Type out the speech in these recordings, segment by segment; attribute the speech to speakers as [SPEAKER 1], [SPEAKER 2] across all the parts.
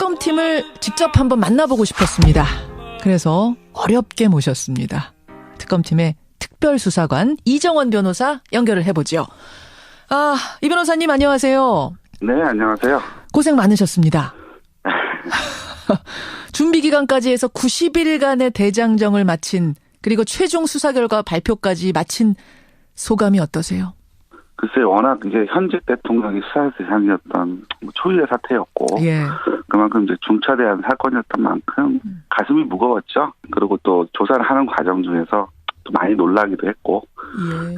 [SPEAKER 1] 특검팀을 직접 한번 만나보고 싶었습니다. 그래서 어렵게 모셨습니다. 특검팀의 특별수사관 이정원 변호사 연결을 해보죠. 이 변호사님 안녕하세요.
[SPEAKER 2] 네, 안녕하세요.
[SPEAKER 1] 고생 많으셨습니다. 준비 기간까지 해서 90일간의 대장정을 마친, 그리고 최종 수사 결과 발표까지 마친 소감이 어떠세요?
[SPEAKER 2] 글쎄, 워낙 이제 현직 대통령이 수사 대상이었던 초유의 사태였고,
[SPEAKER 1] 예.
[SPEAKER 2] 그만큼 이제 중차대한 사건이었던 만큼 가슴이 무거웠죠. 그리고 또 조사를 하는 과정 중에서 또 많이 놀라기도 했고.
[SPEAKER 1] 예.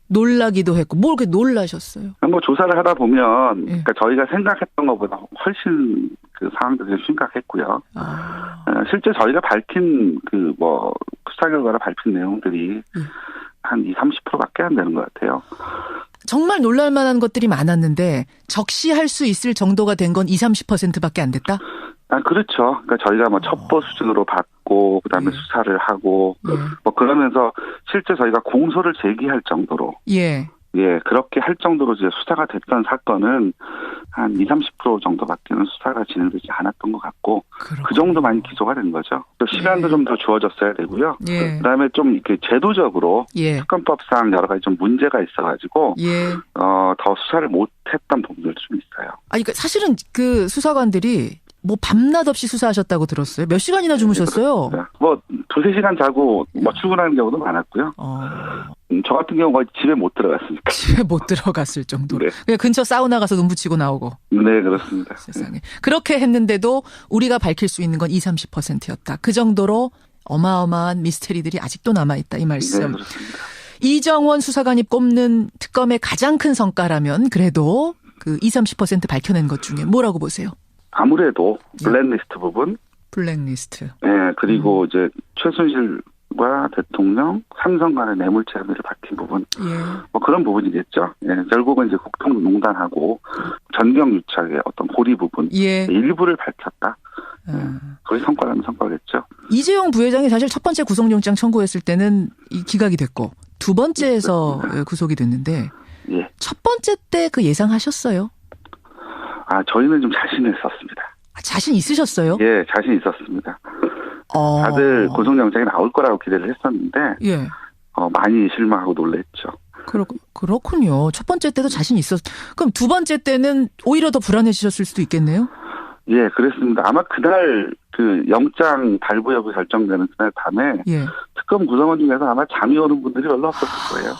[SPEAKER 1] 놀라기도 했고, 뭘 그렇게 놀라셨어요?
[SPEAKER 2] 뭐 조사를 하다 보면,
[SPEAKER 1] 예.
[SPEAKER 2] 그러니까 저희가 생각했던 것보다 훨씬 그 상황들이 심각했고요. 실제 저희가 밝힌 수사 결과를 밝힌 내용들이 한 20-30%밖에 안 되는 것 같아요.
[SPEAKER 1] 정말 놀랄만한 것들이 많았는데 적시할 수 있을 정도가 된 건 20-30%밖에 안 됐다?
[SPEAKER 2] 그렇죠. 그러니까 저희가 뭐 첩보 수준으로 받고 그다음에 수사를 하고 뭐 그러면서 실제 저희가 공소를 제기할 정도로 그렇게 할 정도로 이제 수사가 됐던 사건은 한 20-30% 정도밖에는 수사가 진행되지 않았던 것 같고 그렇군요. 그 정도 많이 기소가 된 거죠. 또 시간도 좀 더 주어졌어야 되고요. 그다음에 좀 이렇게 제도적으로 특검법상 여러 가지 좀 문제가 있어가지고 더 수사를 못했던 부분들도 좀 있어요.
[SPEAKER 1] 그러니까 사실은 그 수사관들이 뭐 밤낮 없이 수사하셨다고 들었어요. 몇 시간이나 주무셨어요?
[SPEAKER 2] 뭐 2-3시간 자고 출근하는 경우도 많았고요. 저 같은 경우 거의 집에 못 들어갔으니까.
[SPEAKER 1] 집에 못 들어갔을 정도로. 그냥 근처 사우나 가서 눈 붙이고 나오고.
[SPEAKER 2] 네, 그렇습니다.
[SPEAKER 1] 세상에. 그렇게 했는데도 우리가 밝힐 수 있는 건 20-30%였다. 그 정도로 어마어마한 미스테리들이 아직도 남아있다. 이 말씀.
[SPEAKER 2] 네, 그렇습니다.
[SPEAKER 1] 이정원 수사관이 꼽는 특검의 가장 큰 성과라면 그래도 그 20-30% 밝혀낸 것 중에 뭐라고 보세요?
[SPEAKER 2] 아무래도 블랙리스트 부분.
[SPEAKER 1] 블랙리스트.
[SPEAKER 2] 네, 그리고 이제 최순실과 대통령, 삼성 간의 뇌물체 혐의를 밝힌 부분. 뭐 그런 부분이겠죠. 결국은 이제 국정농단하고 전경유착의 어떤 고리 부분. 일부를 밝혔다. 그게 성과라는 성과겠죠.
[SPEAKER 1] 이재용 부회장이 사실 첫 번째 구속영장 청구했을 때는 기각이 됐고 두 번째에서 구속이 됐는데 첫 번째 때 그 예상하셨어요?
[SPEAKER 2] 저희는 좀 자신했었습니다.
[SPEAKER 1] 자신 있으셨어요?
[SPEAKER 2] 예, 자신 있었습니다. 다들 구속영장이 나올 거라고 기대를 했었는데 많이 실망하고 놀랬죠.
[SPEAKER 1] 그렇군요. 첫 번째 때도 자신 그럼 두 번째 때는 오히려 더 불안해지셨을 수도 있겠네요?
[SPEAKER 2] 예, 그랬습니다. 아마 그날 그 영장 발부 여부 결정되는 그날 밤에 특검 구성원 중에서 아마 잠이 오는 분들이 별로 없었을 거예요.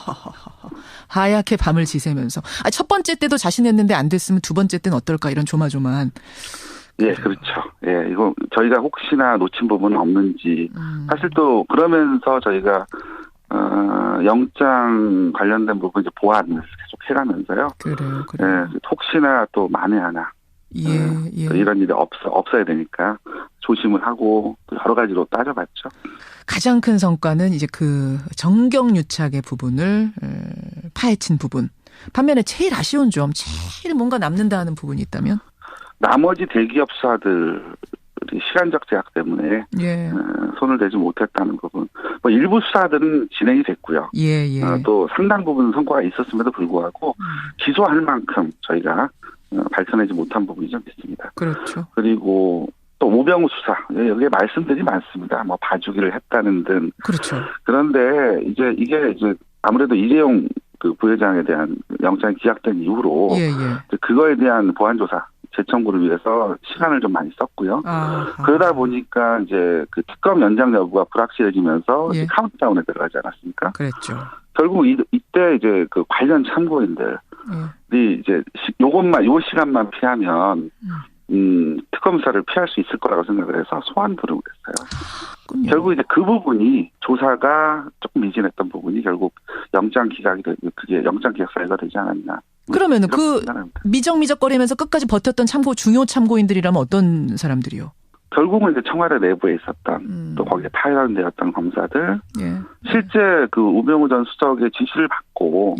[SPEAKER 1] 하얗게 밤을 지새면서. 첫 번째 때도 자신했는데 안 됐으면 두 번째 때는 어떨까 이런 조마조마한.
[SPEAKER 2] 예, 그렇죠. 예, 이거 저희가 혹시나 놓친 부분은 없는지. 사실 또 그러면서 저희가 영장 관련된 부분 이제 보완을 계속 해가면서요. 그래요. 예, 혹시나 또 만에 하나. 이런 일이 없어야 되니까 조심을 하고 또 여러 가지로 따져봤죠.
[SPEAKER 1] 가장 큰 성과는 이제 그 정경유착의 부분을 파헤친 부분. 반면에 제일 아쉬운 점, 제일 뭔가 남는다 하는 부분이 있다면?
[SPEAKER 2] 나머지 대기업 수사들이 시간적 제약 때문에 손을 대지 못했다는 부분. 뭐 일부 수사들은 진행이 됐고요. 또 상당 부분 성과가 있었음에도 불구하고 기소할 만큼 저희가 밝혀내지 못한 부분이 좀 있습니다.
[SPEAKER 1] 그렇죠.
[SPEAKER 2] 그리고 또 오병우 수사 여기에 말씀들이 많습니다. 뭐 봐주기를 했다는 등.
[SPEAKER 1] 그렇죠.
[SPEAKER 2] 그런데 이게 아무래도 이재용 그 부회장에 대한 영장이 기각된 이후로 그거에 대한 보완 조사 재청구를 위해서 시간을 좀 많이 썼고요. 그러다 보니까 이제 그 특검 연장 여부가 불확실해지면서 카운트다운에 들어가지 않았습니까?
[SPEAKER 1] 그랬죠.
[SPEAKER 2] 결국 이때 이제 그 관련 참고인들이 이제 요 시간만 피하면 특검 수사를 피할 수 있을 거라고 생각을 해서 소환부를 했어요. 결국 이제 그 부분이 조사가 조금 미진했던 부분이 결국 영장 기각 사유가 되지 않았나.
[SPEAKER 1] 그러면 그 미적미적거리면서 끝까지 버텼던 중요 참고인들이라면 어떤 사람들이요?
[SPEAKER 2] 결국은 이제 청와대 내부에 있었던 또 거기에 파견되었던 검사들, 실제 그 우병우 전 수석의 지시를 받고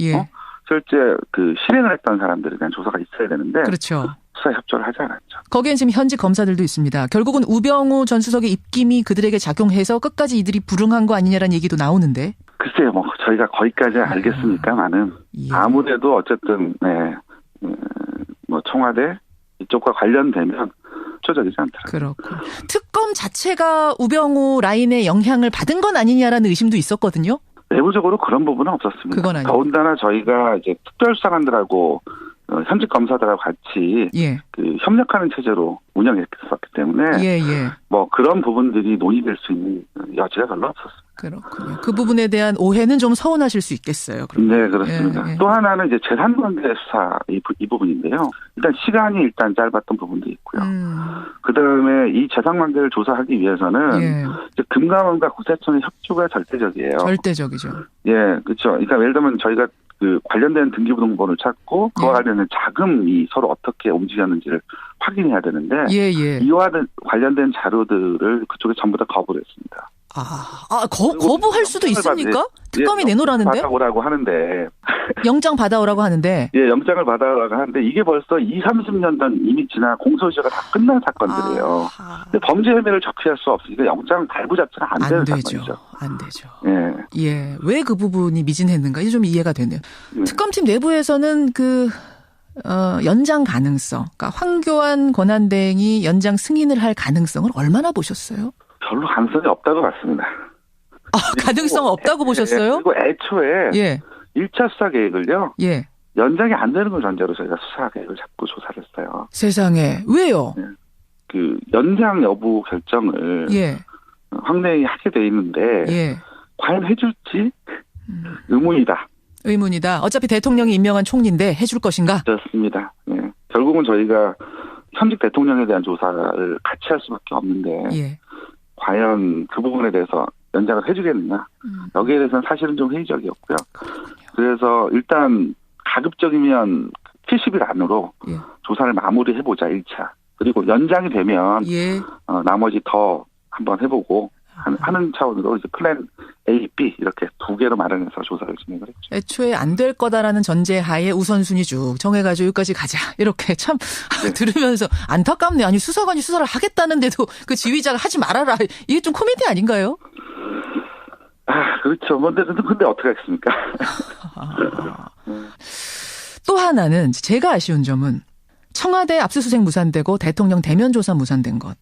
[SPEAKER 2] 실제 그 실행을 했던 사람들에 대한 조사가 있어야 되는데
[SPEAKER 1] 그렇죠.
[SPEAKER 2] 수사에 협조를 하지 않았죠.
[SPEAKER 1] 거기엔 지금 현직 검사들도 있습니다. 결국은 우병우 전 수석의 입김이 그들에게 작용해서 끝까지 이들이 불응한 거 아니냐라는 얘기도 나오는데.
[SPEAKER 2] 글쎄요, 뭐 저희가 거기까지 알겠습니까만은 아무래도 어쨌든 뭐 청와대 이쪽과 관련되면 협조적이지 않더라고요.
[SPEAKER 1] 그렇고 특검 자체가 우병우 라인의 영향을 받은 건 아니냐라는 의심도 있었거든요.
[SPEAKER 2] 내부적으로 그런 부분은 없었습니다.
[SPEAKER 1] 그건 아니고.
[SPEAKER 2] 더군다나 저희가 이제 특별수사관들하고 현직 검사들하고 같이
[SPEAKER 1] 예.
[SPEAKER 2] 그 협력하는 체제로 운영했었기 때문에
[SPEAKER 1] 예.
[SPEAKER 2] 뭐 그런 부분들이 논의될 수 있는 여지가 별로 없었습니다.
[SPEAKER 1] 그렇군요. 그 부분에 대한 오해는 좀 서운하실 수 있겠어요. 그러면.
[SPEAKER 2] 네, 그렇습니다. 또 하나는 이제 재산관계 수사 이 부분인데요. 일단 시간이 짧았던 부분도 있고요. 그다음에 이 재산관계를 조사하기 위해서는 이제 금감원과 국세청의 협조가 절대적이에요.
[SPEAKER 1] 절대적이죠.
[SPEAKER 2] 예, 그렇죠. 그러니까 예를 들면 저희가 그 관련된 등기부등본을 찾고 그와 관련된 자금이 서로 어떻게 움직였는지를 확인해야 되는데 이와 관련된 자료들을 그쪽에 전부 다 거부를 했습니다.
[SPEAKER 1] 거부할 수도 있습니까? 특검이 내놓으라는데?
[SPEAKER 2] 받아오라고 하는데.
[SPEAKER 1] 영장 받아오라고 하는데.
[SPEAKER 2] 예, 영장을 받아오라고 하는데 이게 벌써 30년 전 이미 지난 공소시효가 다 끝난 사건들이에요. 근데 범죄 혐의를 적시할 수 없으니까 영장 발부 자체가 안 되는 사건이죠.
[SPEAKER 1] 안 되죠.
[SPEAKER 2] 예.
[SPEAKER 1] 왜 그 부분이 미진했는가? 이게 좀 이해가 되네요. 특검팀 내부에서는 연장 가능성, 그러니까 황교안 권한대행이 연장 승인을 할 가능성을 얼마나 보셨어요?
[SPEAKER 2] 별로 가능성이 없다고 봤습니다.
[SPEAKER 1] 가능성 없다고 보셨어요?
[SPEAKER 2] 그리고 애초에 1차 수사 계획을요. 연장이 안 되는 걸 전제로 저희가 수사 계획을 잡고 조사를 했어요.
[SPEAKER 1] 세상에. 왜요?
[SPEAKER 2] 그 연장 여부 결정을 황대행이 하게 돼 있는데 과연 해줄지 의문이다. 어차피 대통령이 임명한 총리인데 해줄 것인가? 그렇습니다. 결국은 저희가 현직 대통령에 대한 조사를 같이 할 수밖에 없는데 과연 그 부분에 대해서 연장을 해주겠느냐. 여기에 대해서는 사실은 좀 회의적이었고요. 그래서 일단 가급적이면 70일 안으로 조사를 마무리해보자 1차. 그리고 연장이 되면 나머지 더 한번 해보고 하는 차원으로 이제 플랜 A, B 이렇게 두 개로 마련해서 조사를 진행을 했죠.
[SPEAKER 1] 애초에 안 될 거다라는 전제하에 우선순위 쭉 정해가지고 여기까지 가자. 이렇게 참 들으면서 안타깝네. 아니 수사관이 수사를 하겠다는데도 그 지휘자가 하지 말아라. 이게 좀 코미디 아닌가요?
[SPEAKER 2] 그렇죠. 근데 어떻게 하겠습니까?
[SPEAKER 1] 또 하나는 제가 아쉬운 점은 청와대 압수수색 무산되고 대통령 대면 조사 무산된 것.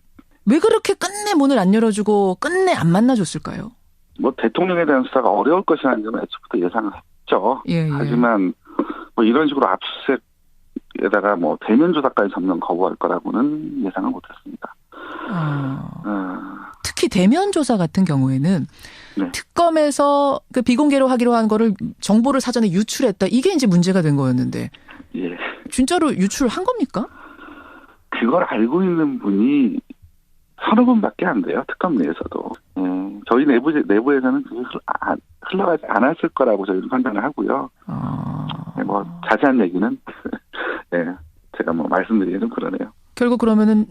[SPEAKER 1] 왜 그렇게 끝내 문을 안 열어주고 끝내 안 만나줬을까요?
[SPEAKER 2] 대통령에 대한 수사가 어려울 것이라는 점은 애초부터 예상을 했죠. 하지만 이런 식으로 압수수색에다가 대면 조사까지 전면 거부할 거라고는 예상을 못했습니다.
[SPEAKER 1] 특히 대면 조사 같은 경우에는 특검에서 그 비공개로 하기로 한 거를 정보를 사전에 유출했다. 이게 이제 문제가 된 거였는데. 진짜로 유출한 겁니까?
[SPEAKER 2] 그걸 알고 있는 분이 서너 분밖에 안 돼요. 특검 내에서도. 저희 내부에서는 그게 흘러가지 않았을 거라고 저희는 판단을 하고요. 자세한 얘기는 제가 말씀드리기는 그러네요.
[SPEAKER 1] 결국 그러면은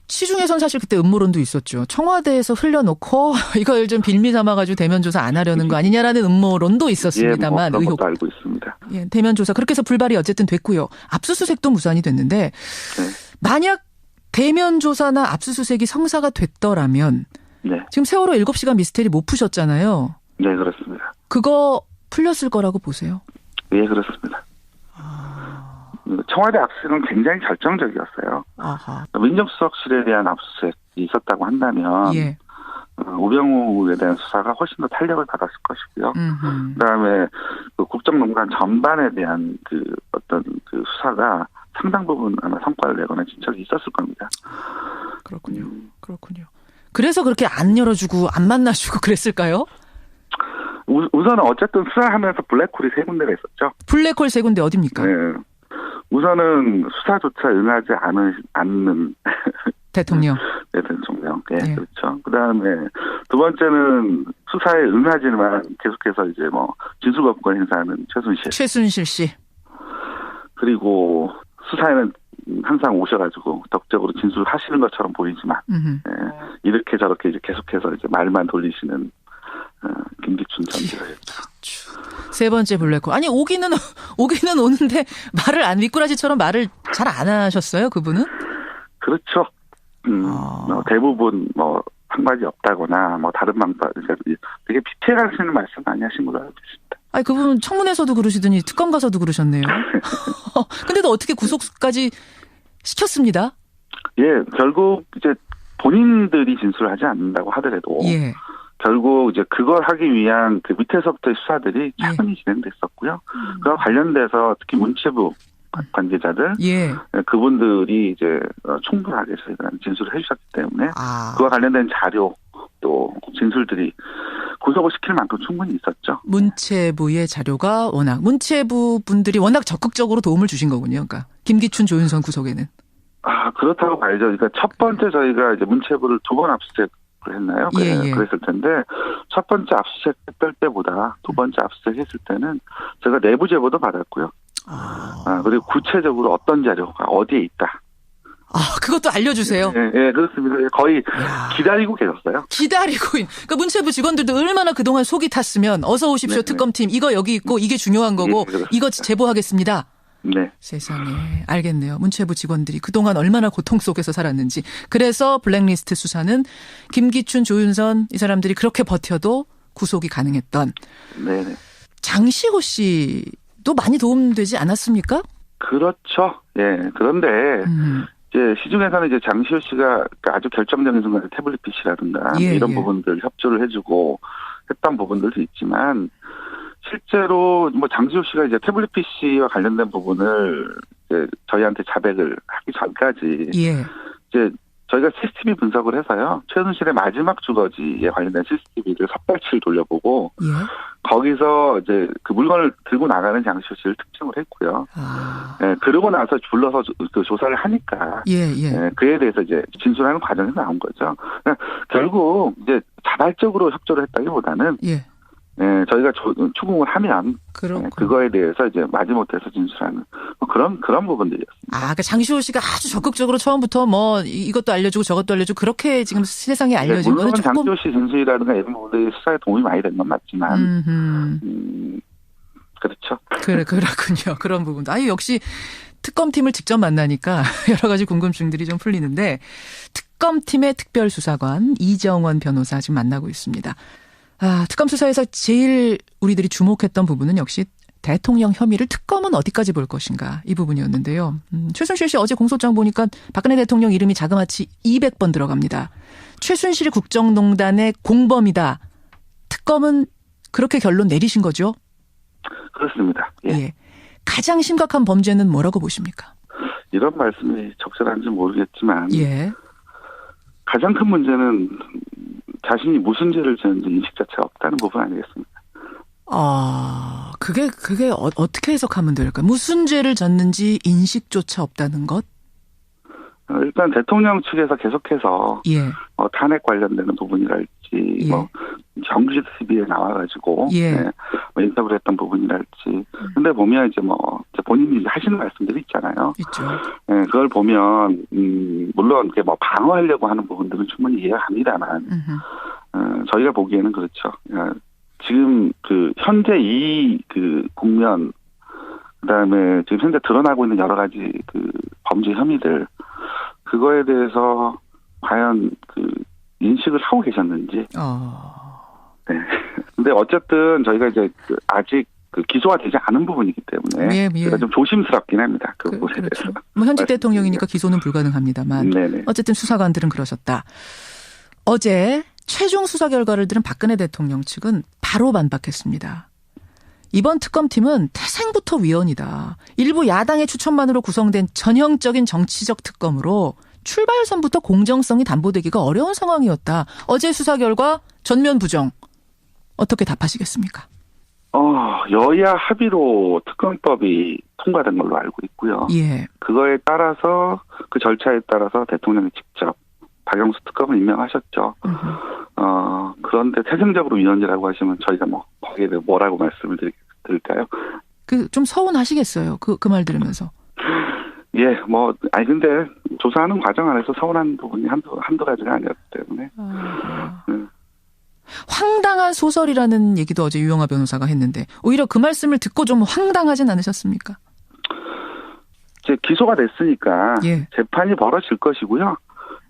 [SPEAKER 1] 시중에선 사실 그때 음모론도 있었죠. 청와대에서 흘려놓고 이걸 좀 빌미 삼아가지고 대면 조사 안 하려는 거 아니냐라는 음모론도 있었습니다만
[SPEAKER 2] 그런 것도 알고 있습니다.
[SPEAKER 1] 대면 조사 그렇게 해서 불발이 어쨌든 됐고요. 압수수색도 무산이 됐는데 만약 대면 조사나 압수수색이 성사가 됐더라면 지금 세월호 7시간 미스테리 못 푸셨잖아요.
[SPEAKER 2] 네, 그렇습니다.
[SPEAKER 1] 그거 풀렸을 거라고 보세요?
[SPEAKER 2] 네, 그렇습니다. 청와대 압수수색은 굉장히 결정적이었어요. 민정수석실에 대한 압수수색이 있었다고 한다면 우병우에 대한 수사가 훨씬 더 탄력을 받았을 것이고요. 그다음에 국정농단 전반에 대한 어떤 수사가 상당 부분 아마 성과를 내거나 진척이 있었을 겁니다.
[SPEAKER 1] 그렇군요. 그래서 그렇게 안 열어주고 안 만나주고 그랬을까요?
[SPEAKER 2] 우선은 어쨌든 수사하면서 블랙홀이 3군데가 있었죠.
[SPEAKER 1] 블랙홀 3군데 어디입니까?
[SPEAKER 2] 우선은 수사조차 응하지 않는
[SPEAKER 1] 대통령.
[SPEAKER 2] 대통령. 그렇죠. 그다음에 두 번째는 수사에 응하지만 계속해서 이제 진술거부권 행사하는 최순실 씨. 그리고 수사에는 항상 오셔가지고 덕적으로 진술하시는 것처럼 보이지만 이렇게 저렇게 이제 계속해서 이제 말만 돌리시는 김기춘 전 비서였죠.
[SPEAKER 1] 세 번째 블랙홀. 아니 오기는 오는데 말을 안 미꾸라지처럼 말을 잘 안 하셨어요, 그분은?
[SPEAKER 2] 그렇죠. 대부분 상관이 없다거나 다른 방법 되게 피해갈 수 있는 말씀 많이 하신 걸로 알고 있습니다.
[SPEAKER 1] 아니 그분 청문회에서도 그러시더니 특검 가서도 그러셨네요. 근데도 어떻게 구속까지 시켰습니다.
[SPEAKER 2] 예, 결국 이제 본인들이 진술을 하지 않는다고 하더라도 예. 결국 이제 그걸 하기 위한 그 밑에서부터의 수사들이 차분히 진행됐었고요. 그와 관련돼서 특히 문체부 관계자들, 예. 그분들이 이제 충분하게 저희가 진술을 해주셨기 때문에 그와 관련된 자료 또 진술들이 구속을 시킬 만큼 충분히 있었죠.
[SPEAKER 1] 문체부의 자료가 문체부 분들이 워낙 적극적으로 도움을 주신 거군요. 그러니까 김기춘, 조윤선 구속에는.
[SPEAKER 2] 그렇다고 봐야죠. 그러니까 첫 번째 저희가 이제 문체부를 2번 압수수색을 했나요?
[SPEAKER 1] 예.
[SPEAKER 2] 그랬을 텐데 첫 번째 압수수색 했을 때보다 두 번째 압수수색 했을 때는 제가 내부 제보도 받았고요. 그리고 구체적으로 어떤 자료가 어디에 있다.
[SPEAKER 1] 그것도 알려주세요.
[SPEAKER 2] 예, 그렇습니다. 거의 기다리고 계셨어요.
[SPEAKER 1] 그러니까 문체부 직원들도 얼마나 그동안 속이 탔으면 어서 오십시오. 특검팀. 이거 여기 있고 이게 중요한 거고 이거 제보하겠습니다.
[SPEAKER 2] 네.
[SPEAKER 1] 세상에 알겠네요. 문체부 직원들이 그동안 얼마나 고통 속에서 살았는지. 그래서 블랙리스트 수사는 김기춘, 조윤선 이 사람들이 그렇게 버텨도 구속이 가능했던.
[SPEAKER 2] 네.
[SPEAKER 1] 장시호 씨도 많이 도움되지 않았습니까?
[SPEAKER 2] 그렇죠. 예. 그런데 이제 시중에서는 이제 장시호 씨가 아주 결정적인 순간에 태블릿 PC라든가 이런 부분들 협조를 해주고 했던 부분들도 있지만. 실제로 장시호 씨가 이제 태블릿 PC와 관련된 부분을 이제 저희한테 자백을 하기 전까지 이제 저희가 CCTV 분석을 해서요. 최순실의 마지막 주거지에 관련된 CCTV를 섭달치를 돌려보고 거기서 이제 그 물건을 들고 나가는 장시호 씨를 특정을 했고요. 그러고 나서 불러서 그 조사를 하니까 그에 대해서 이제 진술하는 과정에서 나온 거죠. 그러니까 결국 이제 자발적으로 협조를 했다기보다는 저희가 추궁을 하면 그거에 대해서 이제 마지못해서 진술하는 그런 부분들이었습니다.
[SPEAKER 1] 그러니까 장시호 씨가 아주 적극적으로 처음부터 이것도 알려주고 저것도 알려주고 그렇게 지금 세상에 알려진 거는
[SPEAKER 2] 물론 장시호 씨 진술이라든가 이런 부분들이 수사에 도움이 많이 된 건 맞지만 그렇죠.
[SPEAKER 1] 그렇군요. 그런 부분도. 역시 특검팀을 직접 만나니까 여러 가지 궁금증들이 좀 풀리는데 특검팀의 특별수사관 이정원 변호사 지금 만나고 있습니다. 특검 수사에서 제일 우리들이 주목했던 부분은 역시 대통령 혐의를 특검은 어디까지 볼 것인가 이 부분이었는데요. 최순실 씨 어제 공소장 보니까 박근혜 대통령 이름이 자그마치 200번 들어갑니다. 최순실이 국정농단의 공범이다. 특검은 그렇게 결론 내리신 거죠?
[SPEAKER 2] 그렇습니다. 예.
[SPEAKER 1] 가장 심각한 범죄는 뭐라고 보십니까?
[SPEAKER 2] 이런 말씀이 적절한지 모르겠지만 가장 큰 문제는 자신이 무슨 죄를 지었는지 인식 자체가 없다는 부분 아니겠습니까?
[SPEAKER 1] 그게 어떻게 해석하면 될까요? 무슨 죄를 졌는지 인식조차 없다는 것?
[SPEAKER 2] 일단 대통령 측에서 계속해서 탄핵 관련되는 부분이랄지 정규직 TV에 나와가지고 인터뷰를 했던 부분이랄지 근데 보면 이제 본인이 하시는 말씀들이 있잖아요.
[SPEAKER 1] 있죠.
[SPEAKER 2] 그걸 보면 물론 이렇게 방어하려고 하는 부분들은 충분히 이해가 갑니다만 저희가 보기에는 그렇죠. 지금 그 현재 그 국면 그다음에 지금 현재 드러나고 있는 여러 가지 그 범죄 혐의들 그거에 대해서 과연 그 인식을 하고 계셨는지. 네. 근데 어쨌든 저희가 이제 아직 그 기소가 되지 않은 부분이기 때문에 제가 좀 조심스럽긴 합니다. 그 부분에 대해서.
[SPEAKER 1] 현직 대통령이니까 기소는 불가능합니다만 어쨌든 수사관들은 그러셨다. 어제 최종 수사 결과를 들은 박근혜 대통령 측은 바로 반박했습니다. 이번 특검팀은 태생부터 위헌이다. 일부 야당의 추천만으로 구성된 전형적인 정치적 특검으로 출발선부터 공정성이 담보되기가 어려운 상황이었다. 어제 수사 결과 전면 부정. 어떻게 답하시겠습니까?
[SPEAKER 2] 여야 합의로 특검법이 통과된 걸로 알고 있고요. 그거에 따라서 그 절차에 따라서 대통령이 직접 박영수 특검을 임명하셨죠. 그런데 태생적으로 위헌이라고 하시면 저희가 거기에 대해 뭐라고 말씀을 드릴까요?
[SPEAKER 1] 좀 서운하시겠어요. 그 말 들으면서.
[SPEAKER 2] 근데 조사하는 과정 안에서 서운한 부분이 한두 가지가 아니었기 때문에.
[SPEAKER 1] 황당한 소설이라는 얘기도 어제 유영하 변호사가 했는데 오히려 그 말씀을 듣고 좀 황당하진 않으셨습니까?
[SPEAKER 2] 이제 기소가 됐으니까 재판이 벌어질 것이고요.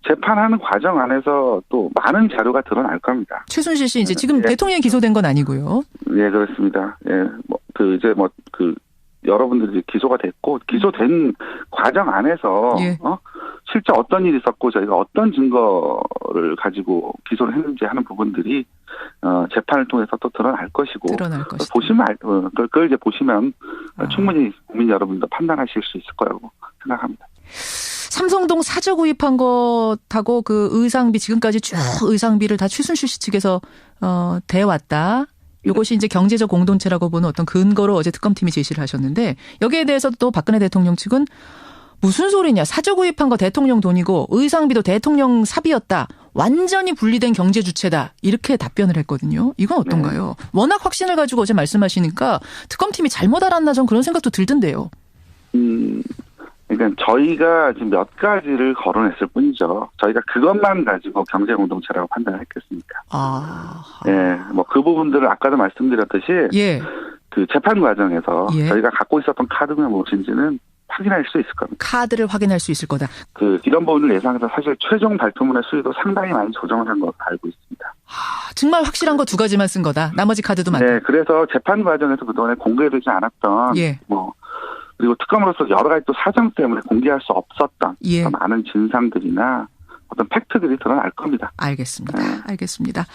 [SPEAKER 2] 재판하는 과정 안에서 또 많은 자료가 드러날 겁니다.
[SPEAKER 1] 최순실 씨 이제 지금 대통령이 기소된 건 아니고요.
[SPEAKER 2] 그렇습니다. 여러분들이 기소가 됐고 기소된 과정 안에서
[SPEAKER 1] 예.
[SPEAKER 2] 실제 어떤 일이 있었고 저희가 어떤 증거를 가지고 기소를 했는지 하는 부분들이 재판을 통해서 또 드러날 것이고 보시면 그걸 이제 보시면 충분히 국민 여러분도 판단하실 수 있을 거라고 생각합니다.
[SPEAKER 1] 삼성동 사저 구입한 것하고 그 의상비 지금까지 쭉 의상비를 다 최순실 씨 측에서 대왔다. 이것이 이제 경제적 공동체라고 보는 어떤 근거로 어제 특검팀이 제시를 하셨는데 여기에 대해서 또 박근혜 대통령 측은 무슨 소리냐. 사저 구입한 거 대통령 돈이고 의상비도 대통령 사비였다. 완전히 분리된 경제 주체다. 이렇게 답변을 했거든요. 이건 어떤가요? 네. 워낙 확신을 가지고 어제 말씀하시니까 특검팀이 잘못 알았나 전 그런 생각도 들던데요.
[SPEAKER 2] 그러니까 저희가 지금 몇 가지를 거론했을 뿐이죠. 저희가 그것만 가지고 경제 공동체라고 판단을 했겠습니까? 예, 뭐 그 부분들을 아까도 말씀드렸듯이
[SPEAKER 1] 예.
[SPEAKER 2] 그 재판 과정에서 예. 저희가 갖고 있었던 카드가 무엇인지는 확인할 수 있을 겁니다.
[SPEAKER 1] 카드를 확인할 수 있을 거다.
[SPEAKER 2] 이런 부분을 예상해서 사실 최종 발표문의 수위도 상당히 많이 조정을 한 것으로 알고 있습니다.
[SPEAKER 1] 정말 확실한 거 2가지만 쓴 거다. 나머지 카드도 많다.
[SPEAKER 2] 네, 그래서 재판 과정에서 그동안에 공개되지 않았던
[SPEAKER 1] 예.
[SPEAKER 2] 그리고 특검으로서 여러 가지 또 사정 때문에 공개할 수 없었던
[SPEAKER 1] 예.
[SPEAKER 2] 많은 진상들이나 어떤 팩트들이 드러날 겁니다.
[SPEAKER 1] 알겠습니다. 알겠습니다.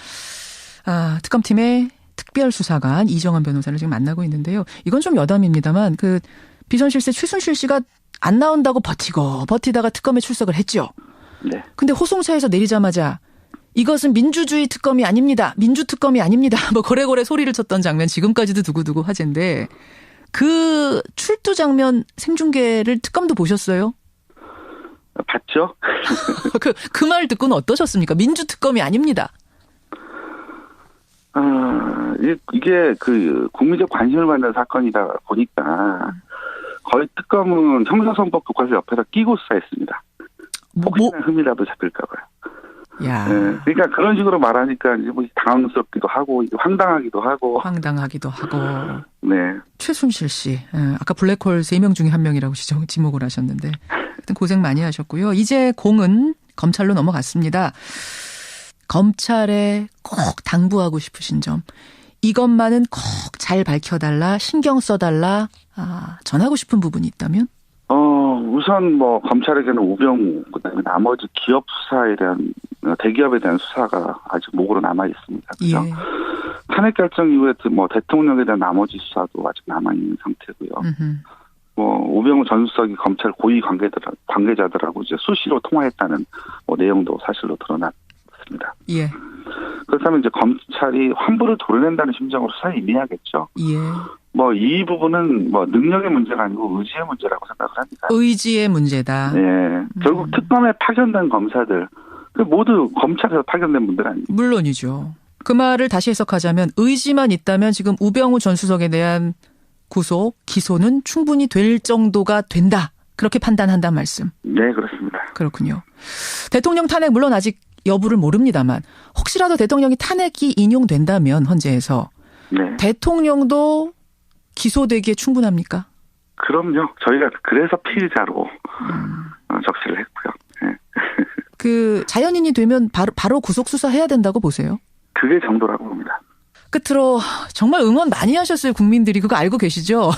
[SPEAKER 1] 특검팀의 특별수사관 이정원 변호사를 지금 만나고 있는데요. 이건 좀 여담입니다만 비선실세 최순실 씨가 안 나온다고 버티다가 특검에 출석을 했죠.
[SPEAKER 2] 네.
[SPEAKER 1] 근데 호송차에서 내리자마자 이것은 민주주의 특검이 아닙니다. 민주특검이 아닙니다. 고래고래 소리를 쳤던 장면 지금까지도 두고두고 화제인데 그 출두 장면 생중계를 특검도 보셨어요?
[SPEAKER 2] 봤죠.
[SPEAKER 1] 그 말 듣고는 어떠셨습니까? 민주특검이 아닙니다.
[SPEAKER 2] 이게 국민적 관심을 받는 사건이다 보니까 거의 특검은 형사선법 교과서 옆에서 끼고 수사했습니다. 혹시나 흠이라도 잡힐까 봐요.
[SPEAKER 1] 야.
[SPEAKER 2] 네, 그러니까 그런 식으로 말하니까 이제 당황스럽기도 하고 황당하기도 하고.
[SPEAKER 1] 네. 최순실 씨, 아까 블랙홀 3명 중에 1명이라고 지목을 하셨는데, 하여튼 고생 많이 하셨고요. 이제 공은 검찰로 넘어갔습니다. 검찰에 꼭 당부하고 싶으신 점, 이것만은 꼭 잘 밝혀달라, 신경 써달라, 전하고 싶은 부분이 있다면?
[SPEAKER 2] 우선 검찰에게는 우병우, 그다음에 나머지 기업 수사에 대한 대기업에 대한 수사가 아직 목으로 남아 있습니다. 그죠?
[SPEAKER 1] 예.
[SPEAKER 2] 탄핵 결정 이후에 대통령에 대한 나머지 수사도 아직 남아 있는 상태고요. 우병우 전 수석이 검찰 고위 관계자들하고 이제 수시로 통화했다는 내용도 사실로 드러났습니다.
[SPEAKER 1] 예.
[SPEAKER 2] 그렇다면 이제 검찰이 환부를 도려낸다는 심정으로 수사에 임해야겠죠.
[SPEAKER 1] 예.
[SPEAKER 2] 이 부분은 능력의 문제가 아니고 의지의 문제라고 생각을 합니다.
[SPEAKER 1] 의지의 문제다.
[SPEAKER 2] 네. 결국 특검에 파견된 검사들, 모두 검찰에서 파견된 분들 아닙니까?
[SPEAKER 1] 물론이죠. 그 말을 다시 해석하자면 의지만 있다면 지금 우병우 전 수석에 대한 구속, 기소는 충분히 될 정도가 된다. 그렇게 판단한다는 말씀.
[SPEAKER 2] 네, 그렇습니다.
[SPEAKER 1] 그렇군요. 대통령 탄핵 물론 아직 여부를 모릅니다만 혹시라도 대통령이 탄핵이 인용된다면 헌재에서 네. 대통령도 기소되기에 충분합니까?
[SPEAKER 2] 그럼요. 저희가 그래서 피의자로 적시를 했고요. 네.
[SPEAKER 1] 자연인이 되면 바로 구속 수사해야 된다고 보세요?
[SPEAKER 2] 그게 정도라고 봅니다.
[SPEAKER 1] 끝으로 정말 응원 많이 하셨어요. 국민들이. 그거 알고 계시죠?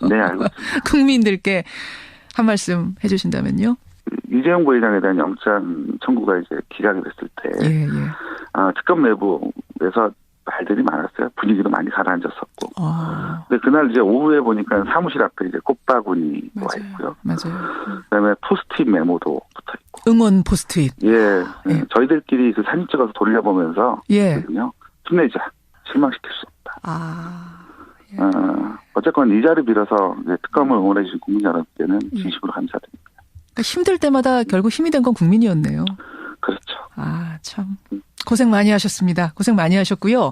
[SPEAKER 2] 네, 알고 있습니다.
[SPEAKER 1] 국민들께 한 말씀 해주신다면요.
[SPEAKER 2] 이재용 부회장에 대한 영장 청구가 이제 기각이 됐을 때 특검 내부에서 말들이 많았어요. 분위기도 많이 가라앉았었고. 근데 그날 이제 오후에 보니까 사무실 앞에 이제 꽃바구니 와 있고요.
[SPEAKER 1] 맞아요.
[SPEAKER 2] 그다음에 포스트잇 메모도 붙어 있고.
[SPEAKER 1] 응원 포스트잇.
[SPEAKER 2] 예. 저희들끼리 사진 찍어서 돌려보면서 힘내자. 실망시킬 수 없다. 어쨌건 이 자리 빌어서 이제 특검을 응원해 주신 국민 여러분께는 진심으로 감사드립니다.
[SPEAKER 1] 그러니까 힘들 때마다 결국 힘이 된 건 국민이었네요.
[SPEAKER 2] 그렇죠.
[SPEAKER 1] 참. 고생 많이 하셨습니다. 고생 많이 하셨고요.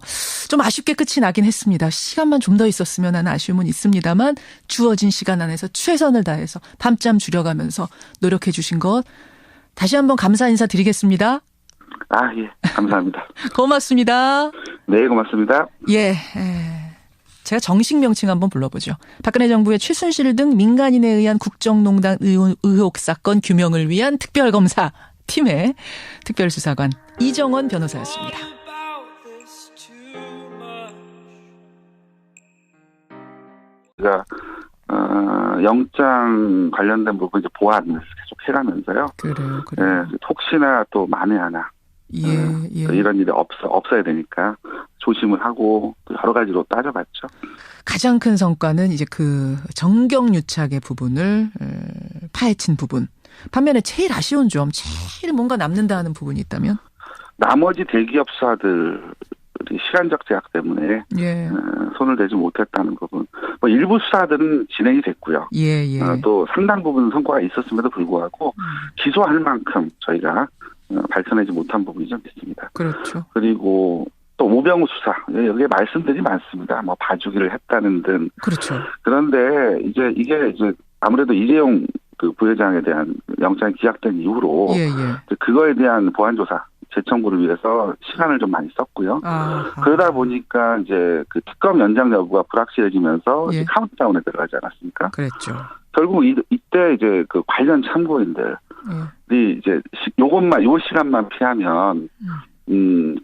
[SPEAKER 1] 좀 아쉽게 끝이 나긴 했습니다. 시간만 좀 더 있었으면 하는 아쉬움은 있습니다만 주어진 시간 안에서 최선을 다해서 밤잠 줄여가면서 노력해 주신 것 다시 한번 감사 인사 드리겠습니다.
[SPEAKER 2] 예. 감사합니다.
[SPEAKER 1] 고맙습니다.
[SPEAKER 2] 네, 고맙습니다.
[SPEAKER 1] 예. 제가 정식 명칭 한번 불러보죠. 박근혜 정부의 최순실 등 민간인에 의한 국정농단 의혹 사건 규명을 위한 특별검사 팀의 특별수사관 이정원 변호사였습니다.
[SPEAKER 2] 제가 영장 관련된 부분 이제 보완을 계속 해가면서요.
[SPEAKER 1] 그래요.
[SPEAKER 2] 네, 혹시나 또 만에 하나 이런 일이 없어야 되니까 조심을 하고 또 여러 가지로 따져봤죠.
[SPEAKER 1] 가장 큰 성과는 이제 그 정경유착의 부분을 파헤친 부분. 반면에 제일 아쉬운 점, 제일 뭔가 남는다 하는 부분이 있다면?
[SPEAKER 2] 나머지 대기업 수사들이 시간적 제약 때문에 손을 대지 못했다는 부분. 뭐 일부 수사들은 진행이 됐고요. 또 상당 부분 성과가 있었음에도 불구하고 기소할 만큼 저희가 밝혀내지 못한 부분이 좀 있습니다.
[SPEAKER 1] 그렇죠.
[SPEAKER 2] 그리고 또 우병우 수사 여기에 말씀들이 많습니다. 뭐 봐주기를 했다는 등.
[SPEAKER 1] 그렇죠.
[SPEAKER 2] 그런데 이게 아무래도 이재용 그 부회장에 대한 영장이 기각된 이후로 그거에 대한 보완 조사 재청구를 위해서 시간을 좀 많이 썼고요. 그러다 보니까 이제 그 특검 연장 여부가 불확실해지면서 카운트다운에 들어가지 않았습니까?
[SPEAKER 1] 그랬죠.
[SPEAKER 2] 결국 이때 이제 그 관련 참고인들이 이제 요 시간만 피하면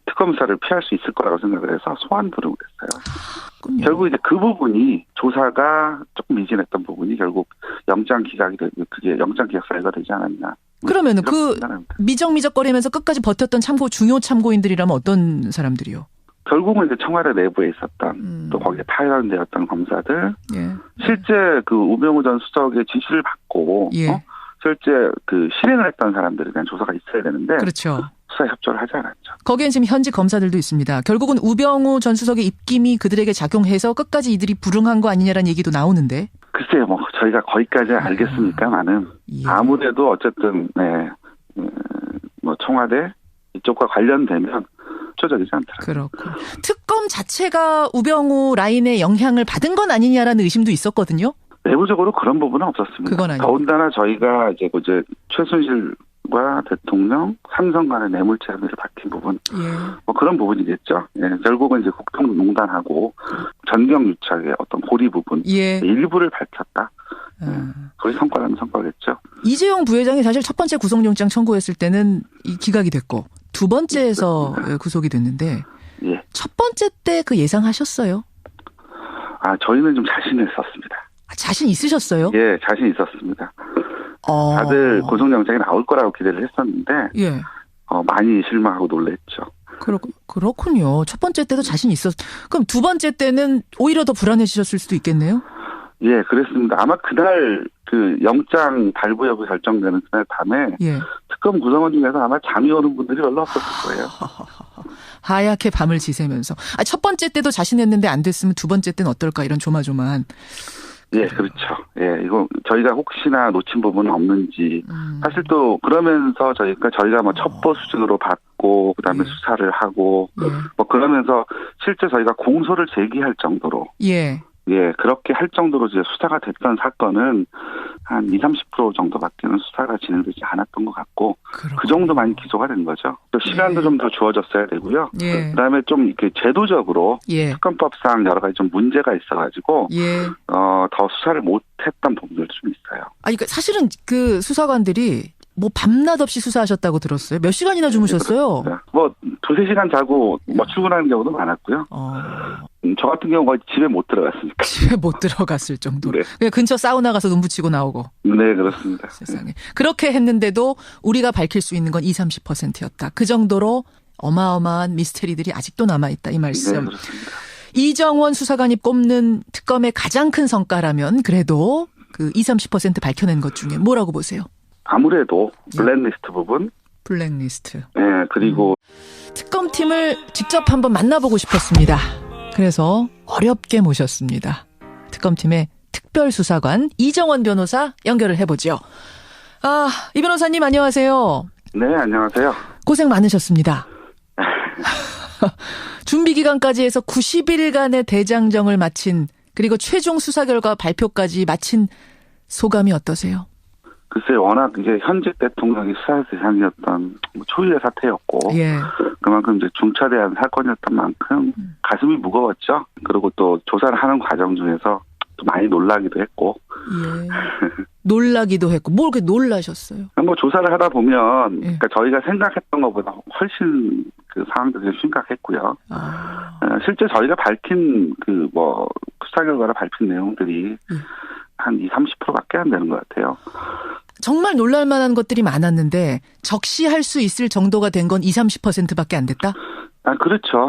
[SPEAKER 2] 특검 수사를 피할 수 있을 거라고 생각을 해서 소환 부르고 했어요. 결국 이제 그 부분이 조사가 조금 미진했던 부분이 결국 영장 기각이 그게 영장 기각 사유가 되지 않았나.
[SPEAKER 1] 그러면은 그 미적미적거리면서 끝까지 버텼던 중요 참고인들이라면 어떤 사람들이요?
[SPEAKER 2] 결국은 이제 청와대 내부에 있었던 또 거기에 파견되었던 검사들, 실제 그 우병우 전 수석의 지시를 받고 실제 그 실행을 했던 사람들에 대한 조사가 있어야 되는데,
[SPEAKER 1] 그렇죠.
[SPEAKER 2] 수사 협조를 하지 않았죠.
[SPEAKER 1] 거기엔 지금 현직 검사들도 있습니다. 결국은 우병우 전 수석의 입김이 그들에게 작용해서 끝까지 이들이 불응한 거 아니냐라는 얘기도 나오는데.
[SPEAKER 2] 글쎄요, 뭐 저희가 거기까지 알겠습니까만은 아무래도 어쨌든 뭐 청와대 이쪽과 관련되면 협조적이지 않더라고요.
[SPEAKER 1] 그렇고 특검 자체가 우병우 라인의 영향을 받은 건 아니냐라는 의심도 있었거든요.
[SPEAKER 2] 내부적으로 그런 부분은 없었습니다.
[SPEAKER 1] 그건 아니고.
[SPEAKER 2] 더군다나 저희가 이제 최순실과 대통령, 삼성 간의 뇌물죄 혐의를 밝힌 부분, 뭐 그런 부분이겠죠. 결국은 이제 국정농단하고 전경유착의 어떤 고리 부분 일부를 밝혔다. 거의 성과라면 성과겠죠.
[SPEAKER 1] 이재용 부회장이 사실 첫 번째 구속영장 청구했을 때는 기각이 됐고 두 번째에서 구속이 됐는데 첫 번째 때 그 예상하셨어요?
[SPEAKER 2] 저희는 좀 자신을 썼습니다.
[SPEAKER 1] 자신 있으셨어요?
[SPEAKER 2] 예, 자신 있었습니다. 다들 구속영장이 나올 거라고 기대를 했었는데 많이 실망하고 놀랬죠.
[SPEAKER 1] 그렇군요. 첫 번째 때도 자신 그럼 두 번째 때는 오히려 더 불안해지셨을 수도 있겠네요?
[SPEAKER 2] 예, 그랬습니다. 아마 그날 그 영장 발부 여부 결정되는 그날 밤에 특검 구성원 중에서 아마 잠이 오는 분들이 별로 없었을 거예요.
[SPEAKER 1] 하얗게 밤을 지새면서. 첫 번째 때도 자신했는데 안 됐으면 두 번째 때는 어떨까 이런 조마조마한.
[SPEAKER 2] 예, 그렇죠. 예, 이거 저희가 혹시나 놓친 부분은 없는지. 사실 또 그러면서 저희가 뭐 첩보 수준으로 받고 그다음에 수사를 하고 뭐 그러면서 실제 저희가 공소를 제기할 정도로 그렇게 할 정도로 이제 수사가 됐던 사건은 한 20-30% 정도밖에는 수사가 진행되지 않았던 것 같고 그 정도만 기소가 된 거죠. 또 시간도 좀 더 주어졌어야 되고요. 그다음에 좀 이렇게 제도적으로 특검법상 여러 가지 좀 문제가 있어가지고 더 수사를 못했던 부분들도 좀 있어요.
[SPEAKER 1] 그러니까 사실은 그 수사관들이 뭐 밤낮 없이 수사하셨다고 들었어요. 몇 시간이나 주무셨어요?
[SPEAKER 2] 뭐 2-3시간 자고 뭐 출근하는 경우도 많았고요. 저 같은 경우 거의 집에 못 들어갔으니까.
[SPEAKER 1] 집에 못 들어갔을 정도로. 그냥 근처 사우나 가서 눈 붙이고 나오고.
[SPEAKER 2] 네, 그렇습니다.
[SPEAKER 1] 세상에. 그렇게 했는데도 우리가 밝힐 수 있는 건 20-30%였다. 그 정도로 어마어마한 미스테리들이 아직도 남아있다. 이 말씀.
[SPEAKER 2] 네, 그렇습니다.
[SPEAKER 1] 이정원 수사관이 꼽는 특검의 가장 큰 성과라면 그래도 그 20-30% 밝혀낸 것 중에 뭐라고 보세요?
[SPEAKER 2] 아무래도 블랙리스트 부분.
[SPEAKER 1] 블랙리스트.
[SPEAKER 2] 네, 그리고
[SPEAKER 1] 특검팀을 직접 한번 만나보고 싶었습니다. 그래서 어렵게 모셨습니다. 특검팀의 특별수사관 이정원 변호사 연결을 해보죠. 이 변호사님 안녕하세요.
[SPEAKER 2] 네, 안녕하세요.
[SPEAKER 1] 고생 많으셨습니다. 준비 기간까지 해서 90일간의 대장정을 마친 그리고 최종 수사 결과 발표까지 마친 소감이 어떠세요?
[SPEAKER 2] 글쎄 워낙 이제 현직 대통령이 수사 대상이었던 초유의 사태였고 그만큼 이제 중차대한 사건이었던 만큼 가슴이 무거웠죠. 그리고 또 조사를 하는 과정 중에서 또 많이 놀라기도 했고.
[SPEAKER 1] 놀라기도 했고 뭘 그렇게 놀라셨어요?
[SPEAKER 2] 뭐 조사를 하다 보면 그러니까 저희가 생각했던 것보다 훨씬 그 상황들이 심각했고요. 실제 저희가 밝힌 그 뭐 수사 결과를 밝힌 내용들이 한 20, 30%밖에 안 되는 것 같아요.
[SPEAKER 1] 정말 놀랄만한 것들이 많았는데 적시할 수 있을 정도가 된 건 20, 30%밖에 안 됐다?
[SPEAKER 2] 그렇죠.